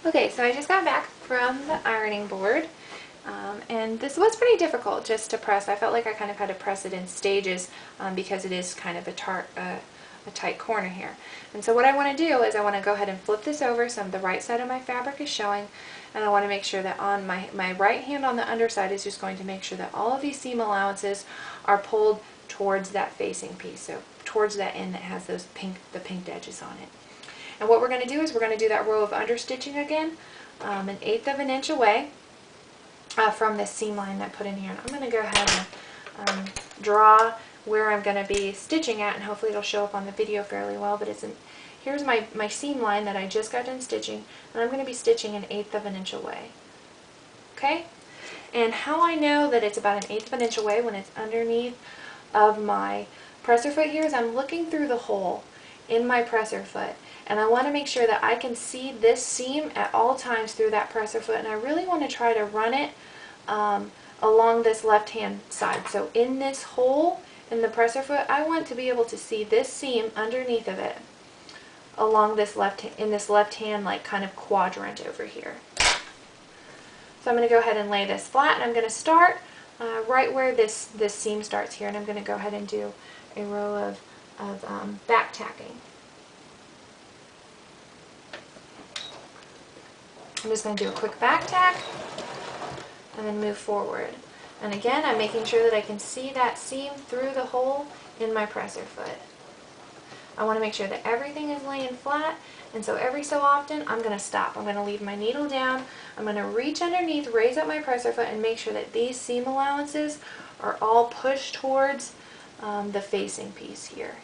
Okay, so I just got back from the ironing board, and this was pretty difficult just to press. I felt like I kind of had to press it in stages because it is kind of a tight corner here. And so what I want to do is I want to go ahead and flip this over so the right side of my fabric is showing, and I want to make sure that on my right hand on the underside is just going to make sure that all of these seam allowances are pulled towards that facing piece, so towards that end that has the pink edges on it. And what we're going to do is we're going to do that row of understitching again, 1/8 of an inch away from this seam line that I put in here. And I'm going to go ahead and draw where I'm going to be stitching at, and hopefully it'll show up on the video fairly well. But here's my seam line that I just got done stitching, and I'm going to be stitching 1/8 of an inch away. Okay? And how I know that it's about 1/8 of an inch away when it's underneath of my presser foot here is I'm looking through the hole in my presser foot, and I want to make sure that I can see this seam at all times through that presser foot, and I really want to try to run it along this left hand side. So in this hole in the presser foot, I want to be able to see this seam underneath of it along this left hand like kind of quadrant over here. So I'm going to go ahead and lay this flat, and I'm going to start right where this seam starts here, and I'm going to go ahead and do a row of back tacking. I'm just going to do a quick back tack and then move forward. And again, I'm making sure that I can see that seam through the hole in my presser foot. I want to make sure that everything is laying flat, and so every so often I'm going to stop. I'm going to leave my needle down, I'm going to reach underneath, raise up my presser foot, and make sure that these seam allowances are all pushed towards the facing piece here.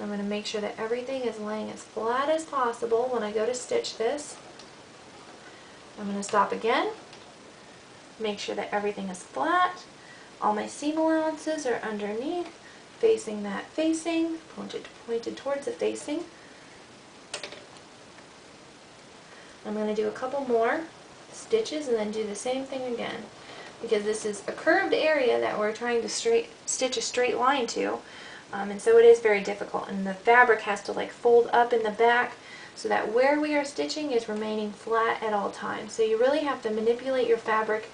I'm going to make sure that everything is laying as flat as possible when I go to stitch this. I'm going to stop again, make sure that everything is flat, all my seam allowances are underneath, facing that facing, pointed towards the facing. I'm going to do a couple more stitches and then do the same thing again, because this is a curved area that we're trying to stitch a straight line to. And so it is very difficult, and the fabric has to like fold up in the back so that where we are stitching is remaining flat at all times. So you really have to manipulate your fabric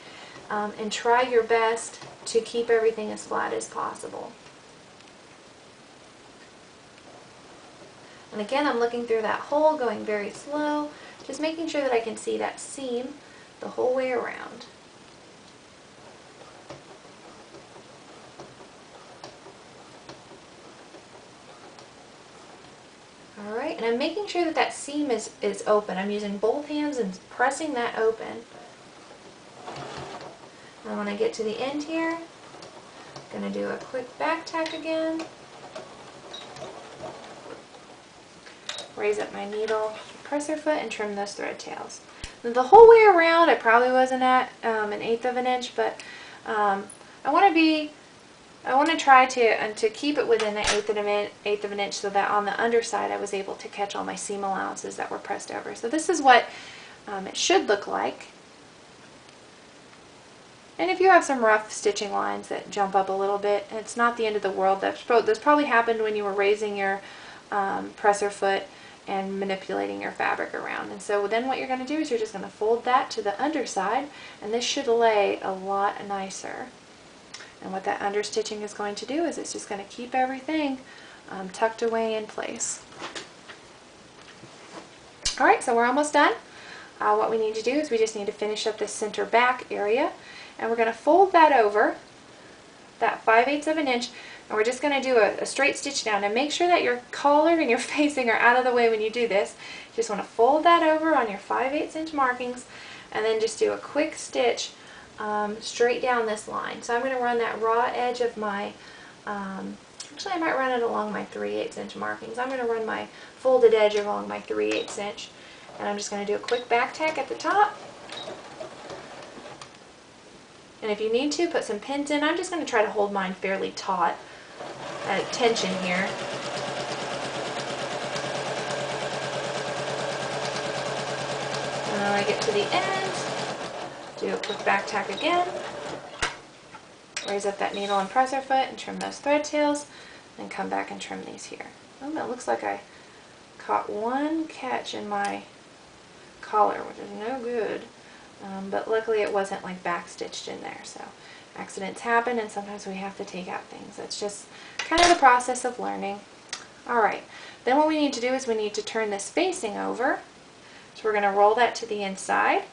and try your best to keep everything as flat as possible. And again, I'm looking through that hole, going very slow, just making sure that I can see that seam the whole way around. Alright, and I'm making sure that that seam is open. I'm using both hands and pressing that open. And when I get to the end here, I'm going to do a quick back tack again. Raise up my needle, presser foot, and trim those thread tails. Now, the whole way around, I probably wasn't at 1/8 of an inch, but I want to try to keep it within the 1/8 of an inch, so that on the underside I was able to catch all my seam allowances that were pressed over. So this is what it should look like. And if you have some rough stitching lines that jump up a little bit, it's not the end of the world. This probably happened when you were raising your presser foot and manipulating your fabric around. And so then what you're going to do is you're just going to fold that to the underside, and this should lay a lot nicer. And what that understitching is going to do is it's just going to keep everything tucked away in place. Alright, so we're almost done. What we need to do is we just need to finish up this center back area, and we're going to fold that over that 5/8 of an inch, and we're just going to do a straight stitch down. And make sure that your collar and your facing are out of the way when you do this. You just want to fold that over on your 5/8 inch markings, and then just do a quick stitch straight down this line. So I'm going to run that raw edge of my, actually I might run it along my 3/8 inch markings. I'm going to run my folded edge along my 3/8 inch, and I'm just going to do a quick back tack at the top. And if you need to, put some pins in. I'm just going to try to hold mine fairly taut at tension here. And when I get to the end, do a quick back tack again. Raise up that needle and presser foot and trim those thread tails, and come back and trim these here. Oh, it looks like I caught one catch in my collar, which is no good. But luckily it wasn't like back stitched in there, so accidents happen and sometimes we have to take out things. That's just kind of the process of learning. Alright, then what we need to do is we need to turn this facing over. So we're going to roll that to the inside,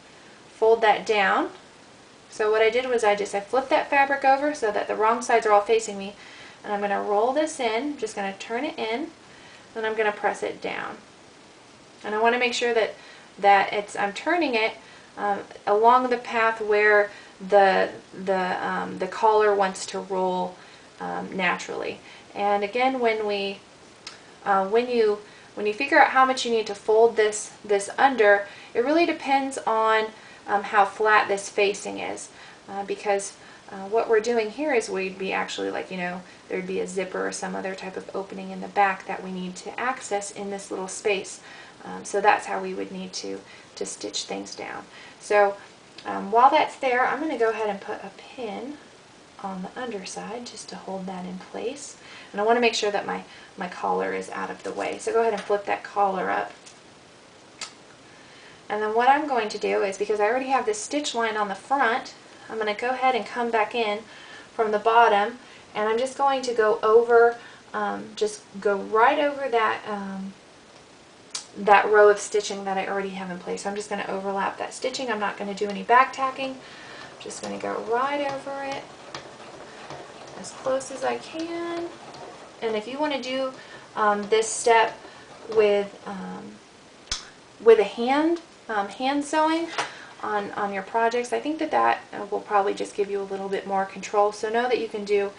fold that down. So what I did was I flipped that fabric over so that the wrong sides are all facing me, and I'm going to roll this in. I'm just going to turn it in, then I'm going to press it down. And I want to make sure that I'm turning it along the path where the collar wants to roll naturally. And again, when you figure out how much you need to fold this under, it really depends on how flat this facing is, because what we're doing here is we'd be actually like, there'd be a zipper or some other type of opening in the back that we need to access in this little space. So that's how we would need to stitch things down. So while that's there, I'm going to go ahead and put a pin on the underside just to hold that in place. And I want to make sure that my collar is out of the way. So go ahead and flip that collar up. And then what I'm going to do is, because I already have this stitch line on the front, I'm going to go ahead and come back in from the bottom, and I'm just going to go over, just go right over that that row of stitching that I already have in place. So I'm just going to overlap that stitching. I'm not going to do any back tacking. I'm just going to go right over it as close as I can. And if you want to do this step with a hand sewing on your projects, I think that will probably just give you a little bit more control. So know that you can do